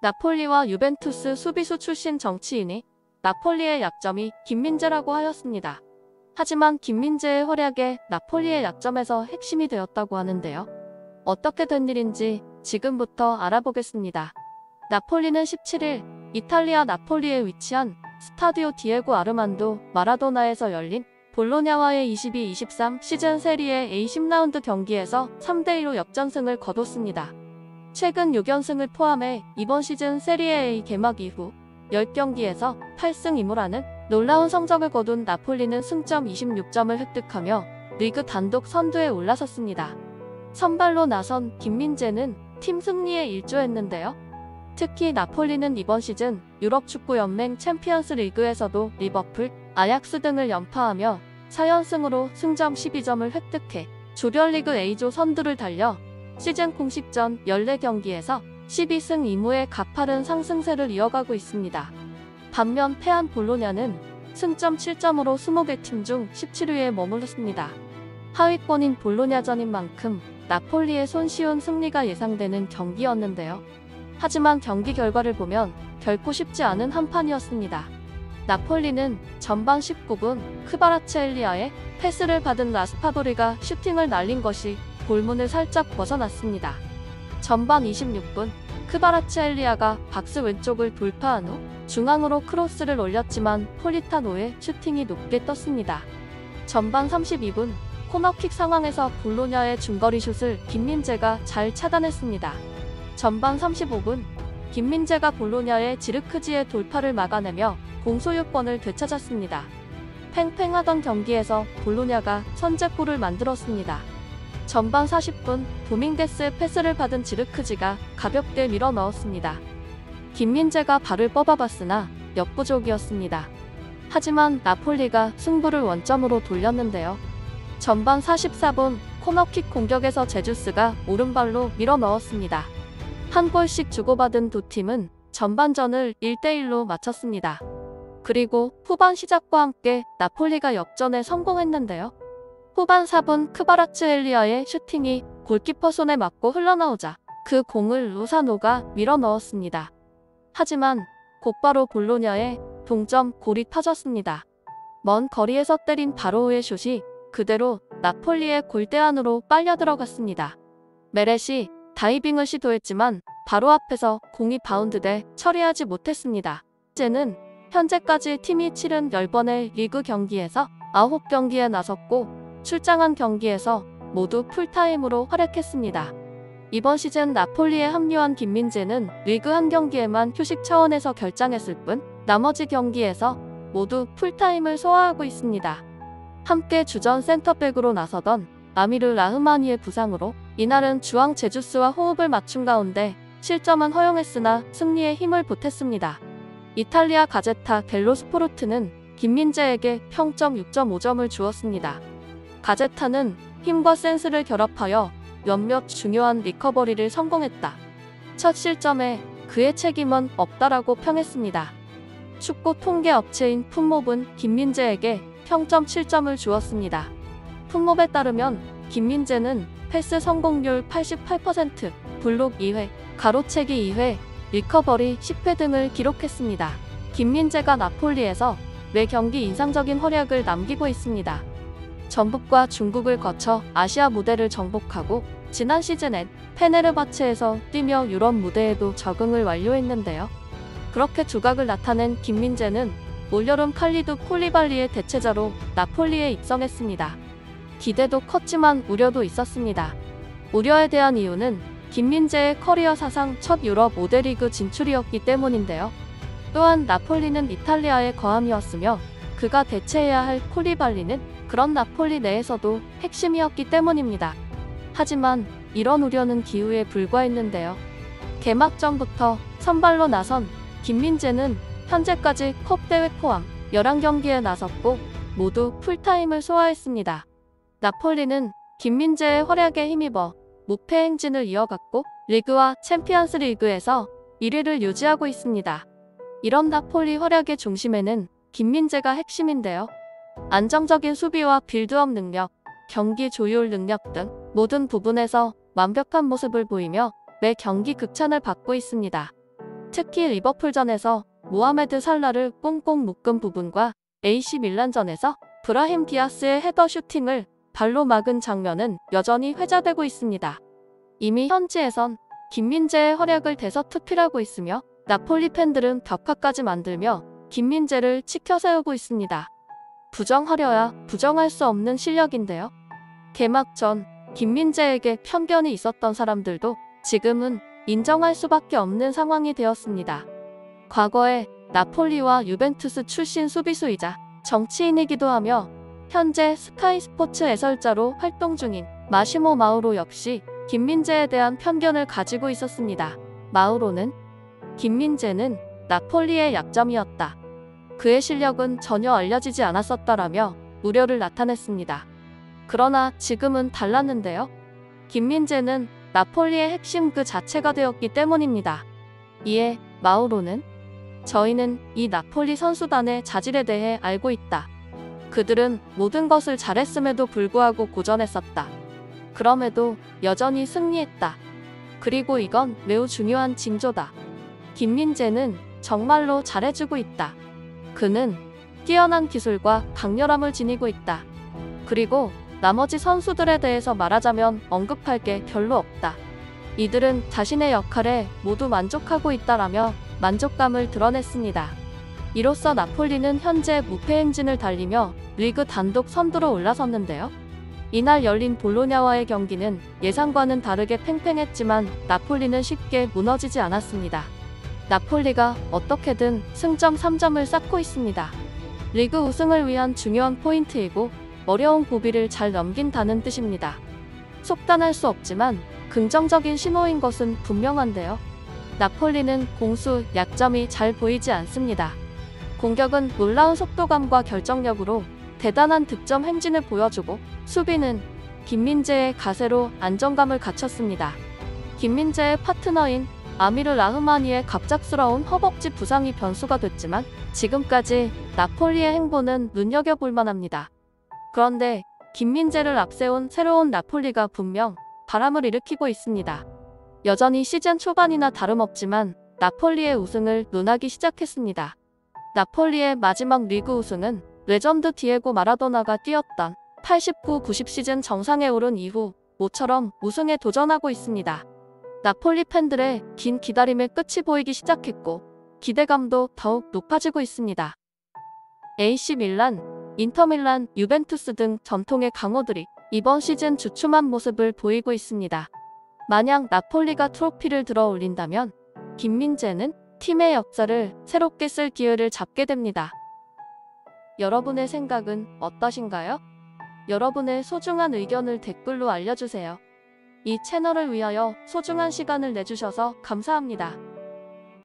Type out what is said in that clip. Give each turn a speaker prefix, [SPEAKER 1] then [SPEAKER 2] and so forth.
[SPEAKER 1] 나폴리와 유벤투스 수비수 출신 정치인이 나폴리의 약점이 김민재라고 하였습니다. 하지만 김민재의 활약에 나폴리의 약점에서 핵심이 되었다고 하는데요. 어떻게 된 일인지 지금부터 알아보겠습니다. 나폴리는 17일 이탈리아 나폴리에 위치한 스타디오 디에고 아르만도 마라도나에서 열린 볼로냐와의 22-23 시즌 세리에 A 10라운드 경기에서 3대2로 역전승을 거뒀습니다. 최근 6연승을 포함해 이번 시즌 세리에 A 개막 이후 10경기에서 8승 2무라는 놀라운 성적을 거둔 나폴리는 승점 26점을 획득하며 리그 단독 선두에 올라섰습니다. 선발로 나선 김민재는 팀 승리에 일조했는데요. 특히 나폴리는 이번 시즌 유럽축구연맹 챔피언스 리그에서도 리버풀, 아약스 등을 연파하며 4연승으로 승점 12점을 획득해 조별리그 A조 선두를 달려 시즌 공식전 14경기에서 12승 2무의 가파른 상승세를 이어가고 있습니다. 반면 패한 볼로냐는 승점 7점으로 20개 팀 중 17위에 머물렀습니다. 하위권인 볼로냐전인 만큼 나폴리의 손쉬운 승리가 예상되는 경기였는데요. 하지만 경기 결과를 보면 결코 쉽지 않은 한판이었습니다. 나폴리는 전반 19분 크바라츠엘리아의 패스를 받은 라스파도리가 슈팅을 날린 것이 골문을 살짝 벗어났습니다. 전반 26분 크바라츠엘리아가 박스 왼쪽을 돌파한 후 중앙으로 크로스를 올렸지만 폴리타노의 슈팅이 높게 떴습니다. 전반 32분 코너킥 상황에서 볼로냐의 중거리 슛을 김민재가 잘 차단했습니다. 전반 35분 김민재가 볼로냐의 지르크지의 돌파를 막아내며 공소유권을 되찾았습니다. 팽팽하던 경기에서 볼로냐가 선제골을 만들었습니다. 전반 40분 도밍데스의 패스를 받은 지르크지가 가볍게 밀어 넣었습니다. 김민재가 발을 뻗어봤으나 역부족이었습니다. 하지만 나폴리가 승부를 원점으로 돌렸는데요. 전반 44분 코너킥 공격에서 제주스가 오른발로 밀어 넣었습니다. 한 골씩 주고받은 두 팀은 전반전을 1대1로 마쳤습니다. 그리고 후반 시작과 함께 나폴리가 역전에 성공했는데요. 후반 4분 크바라츠엘리아의 슈팅이 골키퍼 손에 맞고 흘러나오자 그 공을 루사노가 밀어 넣었습니다. 하지만 곧바로 볼로냐의 동점 골이 터졌습니다. 먼 거리에서 때린 바로우의 슛이 그대로 나폴리의 골대 안으로 빨려 들어갔습니다. 메렛이 다이빙을 시도했지만 바로 앞에서 공이 바운드돼 처리하지 못했습니다. 쟤는 현재까지 팀이 치른 10번의 리그 경기에서 9경기에 나섰고 출장한 경기에서 모두 풀타임으로 활약했습니다. 이번 시즌 나폴리에 합류한 김민재는 리그 한 경기에만 휴식 차원에서 결장했을 뿐 나머지 경기에서 모두 풀타임을 소화하고 있습니다. 함께 주전 센터백으로 나서던 아미르 라흐마니의 부상으로 이날은 주앙 제주스와 호흡을 맞춘 가운데 실점은 허용했으나 승리에 힘을 보탰습니다. 이탈리아 가제타 델로 스포르트는 김민재에게 평점 6.5점을 주었습니다. 가제타는 힘과 센스를 결합하여 몇몇 중요한 리커버리를 성공했다. 첫 실점에 그의 책임은 없다라고 평했습니다. 축구 통계 업체인 풋몹은 김민재에게 평점 7점을 주었습니다. 풋몹에 따르면 김민재는 패스 성공률 88%, 블록 2회, 가로채기 2회, 리커버리 10회 등을 기록했습니다. 김민재가 나폴리에서 매 경기 인상적인 활약을 남기고 있습니다. 전북과 중국을 거쳐 아시아 무대를 정복하고 지난 시즌엔 페네르바체에서 뛰며 유럽 무대에도 적응을 완료했는데요. 그렇게 두각을 나타낸 김민재는 올여름 칼리두 콜리발리의 대체자로 나폴리에 입성했습니다. 기대도 컸지만 우려도 있었습니다. 우려에 대한 이유는 김민재의 커리어 사상 첫 유럽 5대 리그 진출이었기 때문인데요. 또한 나폴리는 이탈리아의 거함이었으며 그가 대체해야 할 콜리발리는 그런 나폴리 내에서도 핵심이었기 때문입니다. 하지만 이런 우려는 기우에 불과했는데요. 개막전부터 선발로 나선 김민재는 현재까지 컵대회 포함 11경기에 나섰고 모두 풀타임을 소화했습니다. 나폴리는 김민재의 활약에 힘입어 무패 행진을 이어갔고 리그와 챔피언스 리그에서 1위를 유지하고 있습니다. 이런 나폴리 활약의 중심에는 김민재가 핵심인데요. 안정적인 수비와 빌드업 능력, 경기 조율 능력 등 모든 부분에서 완벽한 모습을 보이며 매 경기 극찬을 받고 있습니다. 특히 리버풀전에서 모하메드 살라를 꽁꽁 묶은 부분과 AC 밀란전에서 브라힘 디아스의 헤더 슈팅을 발로 막은 장면은 여전히 회자되고 있습니다. 이미 현지에선 김민재의 활약을 대서특필하고 있으며 나폴리 팬들은 벽화까지 만들며 김민재를 치켜세우고 있습니다. 부정하려야 부정할 수 없는 실력인데요. 개막 전 김민재에게 편견이 있었던 사람들도 지금은 인정할 수밖에 없는 상황이 되었습니다. 과거에 나폴리와 유벤투스 출신 수비수이자 정치인이기도 하며 현재 스카이 스포츠 해설자로 활동 중인 마시모 마우로 역시 김민재에 대한 편견을 가지고 있었습니다. 마우로는 김민재는 나폴리의 약점이었다. 그의 실력은 전혀 알려지지 않았었다라며 우려를 나타냈습니다. 그러나 지금은 달랐는데요. 김민재는 나폴리의 핵심 그 자체가 되었기 때문입니다. 이에 마우로는 저희는 이 나폴리 선수단의 자질에 대해 알고 있다. 그들은 모든 것을 잘했음에도 불구하고 고전했었다. 그럼에도 여전히 승리했다. 그리고 이건 매우 중요한 징조다. 김민재는 정말로 잘해주고 있다. 그는 뛰어난 기술과 강렬함을 지니고 있다. 그리고 나머지 선수들에 대해서 말하자면 언급할 게 별로 없다. 이들은 자신의 역할에 모두 만족하고 있다라며 만족감을 드러냈습니다. 이로써 나폴리는 현재 무패 행진을 달리며 리그 단독 선두로 올라섰는데요. 이날 열린 볼로냐와의 경기는 예상과는 다르게 팽팽했지만 나폴리는 쉽게 무너지지 않았습니다. 나폴리가 어떻게든 승점 3점을 쌓고 있습니다. 리그 우승을 위한 중요한 포인트이고 어려운 고비를 잘 넘긴다는 뜻입니다. 속단할 수 없지만 긍정적인 신호인 것은 분명한데요. 나폴리는 공수 약점이 잘 보이지 않습니다. 공격은 놀라운 속도감과 결정력으로 대단한 득점 행진을 보여주고 수비는 김민재의 가세로 안정감을 갖췄습니다. 김민재의 파트너인 아미르 라흐마니의 갑작스러운 허벅지 부상이 변수가 됐지만 지금까지 나폴리의 행보는 눈여겨볼 만합니다. 그런데 김민재를 앞세운 새로운 나폴리가 분명 바람을 일으키고 있습니다. 여전히 시즌 초반이나 다름없지만 나폴리의 우승을 논하기 시작했습니다. 나폴리의 마지막 리그 우승은 레전드 디에고 마라도나가 뛰었던 89-90 시즌 정상에 오른 이후 모처럼 우승에 도전하고 있습니다. 나폴리 팬들의 긴 기다림의 끝이 보이기 시작했고 기대감도 더욱 높아지고 있습니다. AC 밀란, 인터밀란, 유벤투스 등 전통의 강호들이 이번 시즌 주춤한 모습을 보이고 있습니다. 만약 나폴리가 트로피를 들어 올린다면 김민재는 팀의 역사를 새롭게 쓸 기회를 잡게 됩니다. 여러분의 생각은 어떠신가요? 여러분의 소중한 의견을 댓글로 알려주세요. 이 채널을 위하여 소중한 시간을 내주셔서 감사합니다.